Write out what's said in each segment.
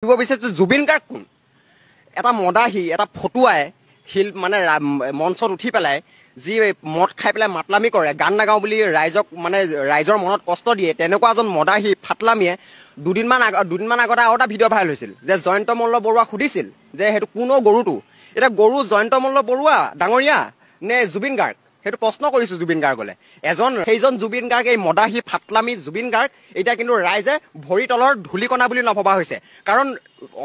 সুধিব বিচাৰিছোঁ জুবিন গাৰ্গ কোন? এটা মদাহী, এটা ফটুৱাই শিল মানে মঞ্চত উঠি পেলাই যি মদ খাই পেলাই মাতলামি কৰে, গান নাগাওঁ বুলি ৰাইজক মানে ৰাইজৰ মনত কষ্ট দিয়ে, তেনেকুৱা এজন মদাহী ফাটলামিয়ে দুদিনমান আগতে আৰু এটা ভিডিঅ' ভাইৰেল হৈছিল যে জয়ন্ত মল্ল বৰুৱাক সুধিছিল যে সেইটো কোনো গৰুটো, এতিয়া গৰু জয়ন্ত মল্ল বৰুৱা ডাঙৰীয়া নে জুবিন গাৰ্গ, সেইটো প্ৰশ্ন কৰিছোঁ জুবিন গাৰ্গলৈ। সেইজন জুবিন গাৰ্গ, এই মদাহী ফাটলামি জুবিন গাৰ্গ এতিয়া কিন্তু ৰাইজে ভৰি তলৰ ধূলিকণা বুলি নভবা হৈছে। কাৰণ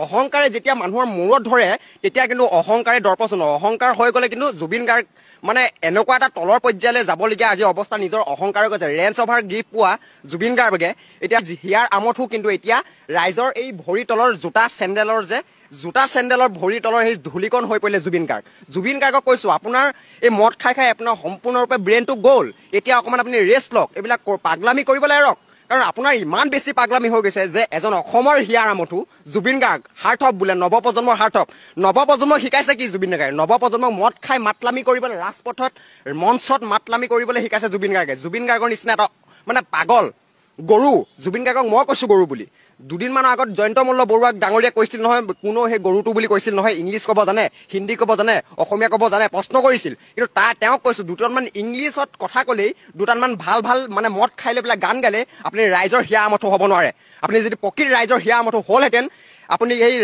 অহংকাৰে যেতিয়া মানুহৰ মূৰত ধৰে তেতিয়া কিন্তু অহংকাৰে দৰ্পচন, অহংকাৰ হৈ গ'লে কিন্তু জুবিন গাৰ্গ মানে এনেকুৱা এটা তলৰ পৰ্যায়লৈ যাবলগীয়া আজি অৱস্থা নিজৰ অহংকাৰে গৈছে। ৰেঞ্জ অভাৰ গিফ্ট পোৱা জুবিন গাৰ্গে এতিয়া হিয়াৰ আমঠো কিন্তু এতিয়া ৰাইজৰ এই ভৰি তলৰ জোতা চেণ্ডেলৰ ভৰি তলৰ সেই ধূলিকণ হৈ পৰিলে জুবিন গাৰ্গ। জুবিন গাৰ্গক কৈছোঁ আপোনাৰ এই মদ খাই আপোনাৰ সম্পূৰ্ণৰূপে ব্ৰেইনটো গ'ল, এতিয়া অকণমান আপুনি ৰেষ্ট লওক, এইবিলাক পাগলামি কৰিবলৈ এৰক। কাৰণ আপোনাৰ ইমান বেছি পাগলামি হৈ গৈছে যে এজন অসমৰ হিয়াৰ আমঠু জুবিন গাৰ্গ হাৰ্থপ বোলে, নৱপ্ৰজন্মৰ হাৰ্থপ। নৱপ্ৰজন্মক শিকাইছে কি জুবিন গাৰ্গে? নৱপ্ৰজন্মক মদ খাই মাতলামি কৰিবলৈ, ৰাজপথত মঞ্চত মাতলামি কৰিবলৈ শিকাইছে জুবিন গাৰ্গে। জুবিন গাৰ্গৰ নিচিনা এটা মানে পাগল গৰু, জুবিন গাৰ্গক মই কৈছোঁ গৰু বুলি। দুদিনমানৰ আগত জয়ন্ত মল্ল বৰুৱাক ডাঙৰীয়া কৈছিল নহয়, কোনো সেই গৰুটো বুলি কৈছিল নহয়, ইংলিছ ক'ব জানে, হিন্দী ক'ব জানে, অসমীয়া ক'ব জানে, প্ৰশ্ন কৰিছিল। কিন্তু তেওঁক কৈছোঁ দুটামান ইংলিছত কথা ক'লেই, দুটামান ভাল মানে মদ খাই লৈ পেলাই গান গালে আপুনি ৰাইজৰ হিয়া আমঠু হ'ব নোৱাৰে। আপুনি যদি প্ৰকৃত ৰাইজৰ হিয়া আমঠু হ'লহেঁতেন আপুনি এই